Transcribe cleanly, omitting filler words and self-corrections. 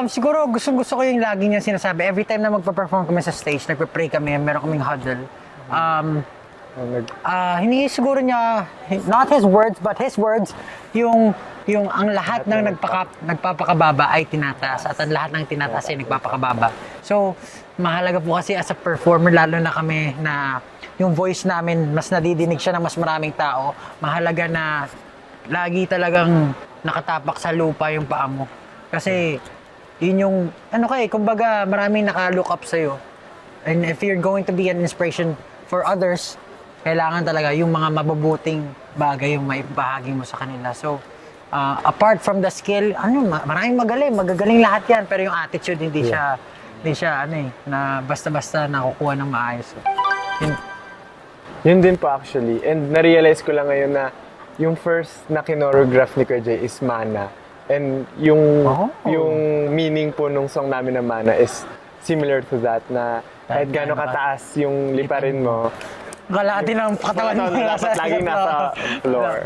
Siguro gustong-gusto ko yung lagi niya sinasabi. Every time na magpa-perform kami sa stage, nagpe-pray kami, meron kaming huddle. Hindi siguro niya, not his words, but his words, yung ang lahat ng nagpapakababa ay tinataas at ang lahat ng tinataas ay nagpapakababa. So, mahalaga po kasi as a performer, lalo na kami na yung voice namin, mas nadidinig siya ng mas maraming tao. Mahalaga na lagi talagang nakatapak sa lupa yung paa mo. Kasi, yun yung, kumbaga maraming naka-look up sa'yo. And if you're going to be an inspiration for others, kailangan talaga yung mga mabubuting bagay yung maibahagi mo sa kanila. So, apart from the skill, maraming magagaling lahat yan, pero yung attitude hindi siya na basta-basta nakukuha ng maayos. Yun din po actually. And na-realize ko lang ngayon na yung first na kinorograph ni Kuya Jay is Mana. And yung meaning po nung song namin na Mana is similar to that, na kahit gaano kataas yung liparin mo, kalahati ng katawan mo dapat laging nasa floor.